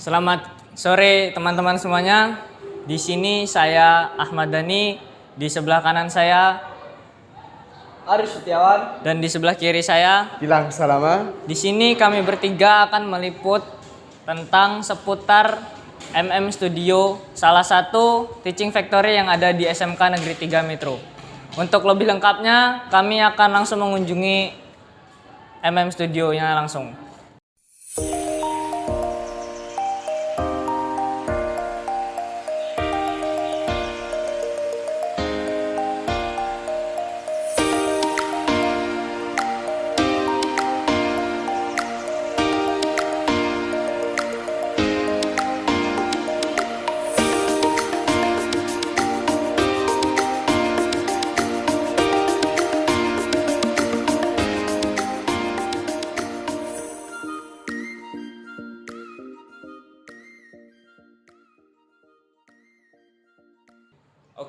Selamat sore teman-teman semuanya. Di sini saya Ahmad Dhani, di sebelah kanan saya Aris Setiawan dan di sebelah kiri saya. Gilang Salama. Di sini kami bertiga akan meliput tentang seputar MM Studio, salah satu teaching factory yang ada di SMK Negeri 3 Metro. Untuk lebih lengkapnya, kami akan langsung mengunjungi MM Studio-nya langsung.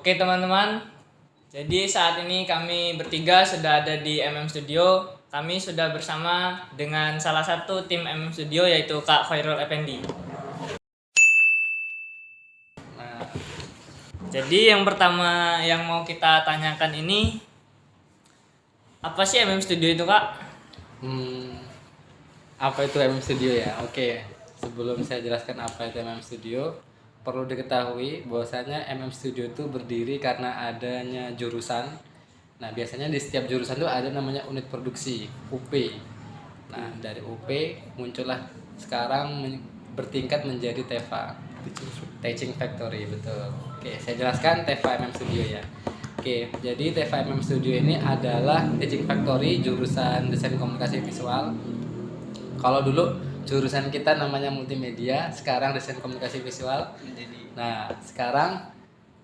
Oke teman-teman, jadi saat ini kami bertiga sudah ada di MM Studio. Kami sudah bersama dengan salah satu tim MM Studio yaitu Kak Khairul Effendi. Nah, jadi yang pertama yang mau kita tanyakan ini, apa sih MM Studio itu Kak? Apa itu MM Studio ya? Oke, sebelum saya jelaskan apa itu MM Studio, perlu diketahui bahwasanya MM Studio itu berdiri karena adanya jurusan. Nah, biasanya di setiap jurusan itu ada namanya unit produksi, UP. Nah, dari UP muncullah sekarang bertingkat menjadi TEFA, Teaching Factory, betul. Oke, saya jelaskan TEFA MM Studio ya. Oke, jadi TEFA MM Studio ini adalah Teaching Factory jurusan Desain Komunikasi Visual. Kalau dulu jurusan kita namanya multimedia, sekarang desain komunikasi visual. Nah, sekarang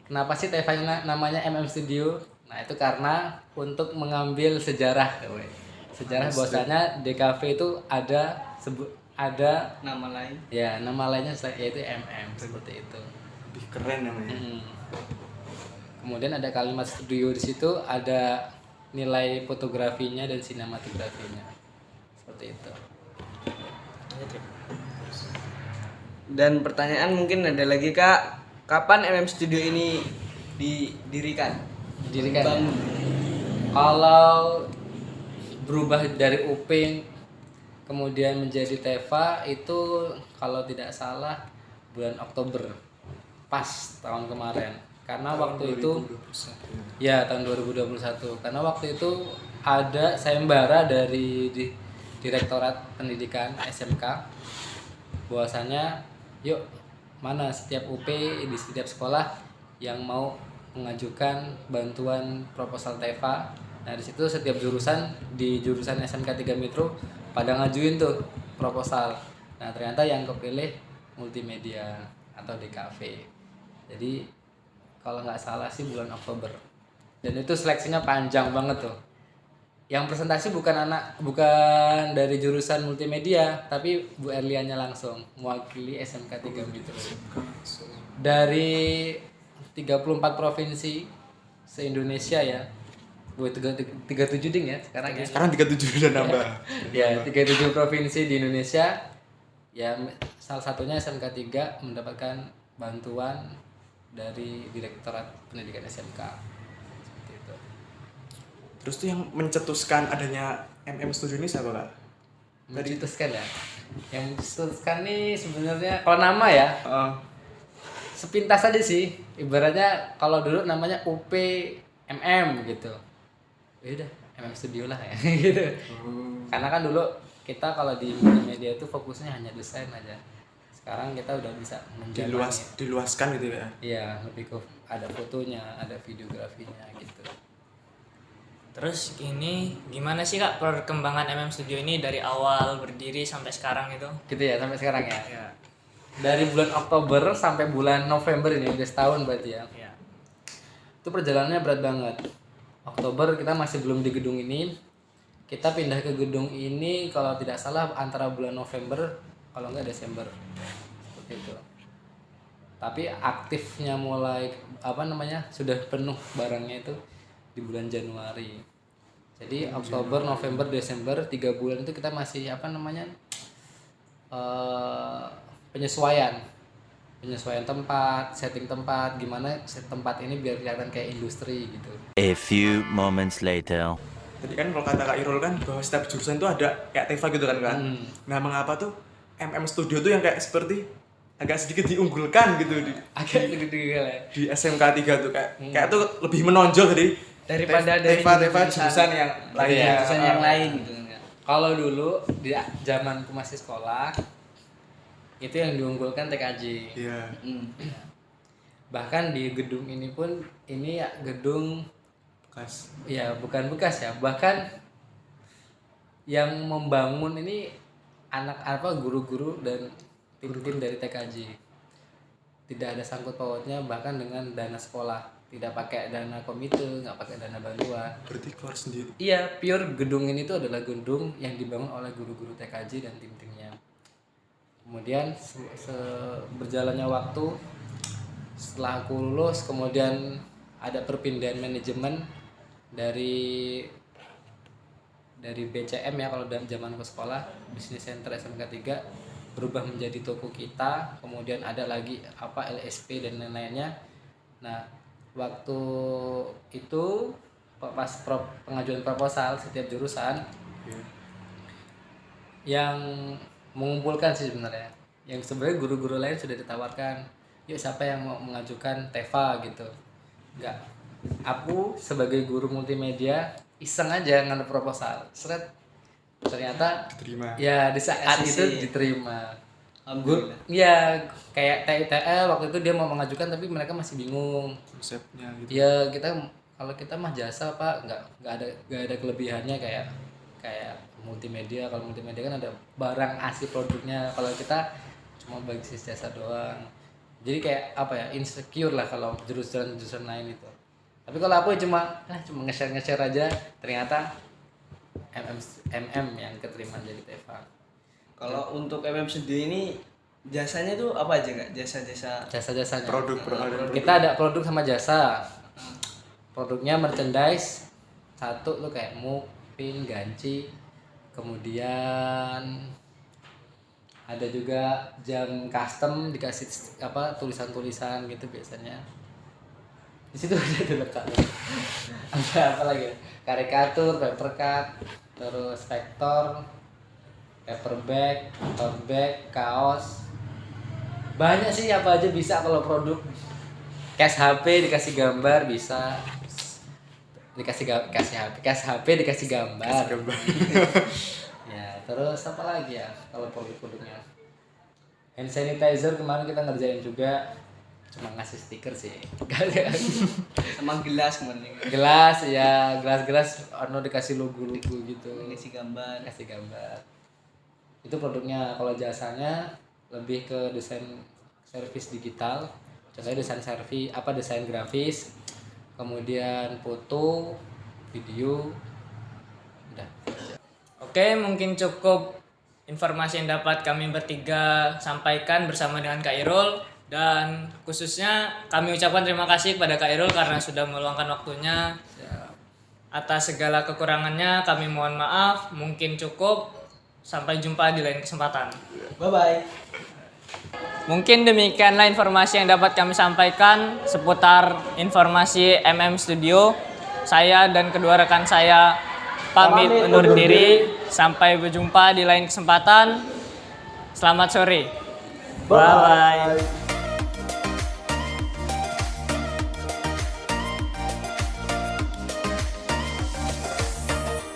kenapa sih TEFA namanya MM Studio? Nah, itu karena untuk mengambil sejarah, sejarah bahwasanya DKV itu ada nama lain. Ya, nama lainnya yaitu MM seperti itu. Lebih keren namanya. Kemudian ada kalimat studio di situ, ada nilai fotografinya dan sinematografinya. Seperti itu. Dan pertanyaan mungkin ada lagi Kak, kapan MM Studio ini didirikan? Bangun. Kalau berubah dari UP kemudian menjadi TEFA itu kalau tidak salah bulan Oktober, pas tahun kemarin. Karena waktu itu ya tahun 2021. Karena waktu itu ada sayembara dari Direktorat Pendidikan SMK bahwasanya yuk mana setiap UP di setiap sekolah yang mau mengajukan bantuan proposal TEFA. Nah, di situ setiap jurusan di jurusan SMK 3 Metro pada ngajuin tuh proposal. Nah, ternyata yang kepilih multimedia atau DKV. Jadi kalau nggak salah sih bulan Oktober. Dan itu seleksinya panjang banget tuh. Yang presentasi bukan dari jurusan multimedia, tapi Bu Erlianya langsung mewakili SMK 3 Metro. Dari 34 provinsi se-Indonesia ya. Bu 37 ding ya sekarang ya. Sekarang 37 udah nambah. Ya, 37 provinsi di Indonesia. Ya, salah satunya SMK 3 mendapatkan bantuan dari Direktorat Pendidikan SMK. Seperti itu. Terus tuh yang mencetuskan adanya MM Studio ini siapa Kak? Mencetuskan ya. Yang mencetuskan nih sebenarnya kalau nama ya sepintas aja sih. Ibaratnya kalau dulu namanya UP MM gitu. Ya udah, MM Studio lah ya gitu. Karena kan dulu kita kalau di media itu fokusnya hanya desain aja. Sekarang kita udah bisa diluaskan gitu ya. Iya, lebih ke ada fotonya, ada videografinya gitu. Terus ini gimana sih Kak perkembangan MM Studio ini dari awal berdiri sampai sekarang itu? Gitu ya, sampai sekarang ya. Dari bulan Oktober sampai bulan November ini udah setahun berarti ya. Ya. Itu perjalanannya berat banget. Oktober kita masih belum di gedung ini. Kita pindah ke gedung ini kalau tidak salah antara bulan November kalau enggak Desember. Seperti itu. Tapi aktifnya mulai sudah penuh barangnya itu di bulan Januari. Jadi Oktober, November, Desember 3 bulan itu kita masih penyesuaian tempat, setting tempat, gimana set tempat ini biar kelihatan kayak industri gitu. A few moments later. Tadi kan kalau kata Kak Irul kan bahwa setiap jurusan itu ada kayak Teva gitu kan. Nah, mengapa tuh MM Studio tuh yang kayak seperti agak sedikit diunggulkan gitu Agak gede-gede ya. di SMK 3 tuh kayak tuh lebih menonjol dari Daripada dari Teva jurusan yang lainnya. Iya. jurusan yang lain gitu kan. Kalau dulu di zamanku masih sekolah itu yang diunggulkan TKJ. Iya. Bahkan di gedung ini pun ini ya gedung Bekas. ya bukan bekas ya, bahkan yang membangun ini guru-guru dan tim-tim dari TKJ. Tidak ada sangkut pautnya bahkan dengan dana sekolah, tidak pakai dana komite, nggak pakai dana bantuan. Berarti keluar sendiri. Iya, pure gedung ini tuh adalah gedung yang dibangun oleh guru-guru TKJ dan tim-timnya. Kemudian berjalannya waktu, setelah aku lulus, kemudian ada perpindahan manajemen dari BCM ya, kalau dalam zaman ke sekolah, Business Center SMK 3 berubah menjadi toko kita, kemudian ada lagi LSP dan lain-lainnya. Nah, waktu itu pas pengajuan proposal setiap jurusan yang mengumpulkan sih sebenarnya, yang sebenarnya guru-guru lain sudah ditawarkan, yuk siapa yang mau mengajukan Teva gitu. Enggak, aku sebagai guru multimedia iseng aja ngantar proposal, ternyata Diterima. ya di saat SCC. itu diterima. Alhamdulillah. Ya kayak TITL waktu itu dia mau mengajukan tapi mereka masih bingung. Konsepnya gitu. Ya kalau kita mah jasa Pak, nggak ada kelebihannya kayak multimedia. Kalau multimedia kan ada barang asli produknya, kalau kita cuma basis jasa doang. Jadi kayak insecure lah kalau jurusan lain itu. Tapi kalau aku cuma nge-share aja, ternyata MM yang keterima jadi Teva. Kalau untuk MM Studio ini jasanya tuh apa aja Kak? Jasa-jasanya. Produk. Kita ada produk sama jasa. Produknya merchandise, satu tuh kayak mug, pin, ganci. Kemudian ada juga jam custom dikasih tulisan-tulisan gitu biasanya. Di situ ada tuh lekatnya. Ada apa lagi? Karikatur, paper cut, terus vektor, paper bag, tote bag, kaos. Banyak sih apa aja bisa kalau produk. Case HP dikasih gambar bisa. Case HP dikasih gambar. Ya, terus apa lagi ya kalau produk-produknya? Hand sanitizer kemarin kita ngerjain juga, cuma ngasih stiker sih. Sama gelas kemarin. gelas dikasih logo gitu, Kasih gambar. kasih gambar. Itu produknya. Kalau jasanya lebih ke desain servis digital, contohnya desain grafis, kemudian foto, video, udah. Oke, mungkin cukup informasi yang dapat kami bertiga sampaikan bersama dengan Kak Irul, dan khususnya kami ucapkan terima kasih kepada Kak Irul karena sudah meluangkan waktunya. Atas segala kekurangannya kami mohon maaf. Mungkin cukup, sampai jumpa di lain kesempatan. Bye-bye. Mungkin demikianlah informasi yang dapat kami sampaikan seputar informasi MM Studio. Saya dan kedua rekan saya pamit undur diri. Sampai berjumpa di lain kesempatan. Selamat sore. Bye.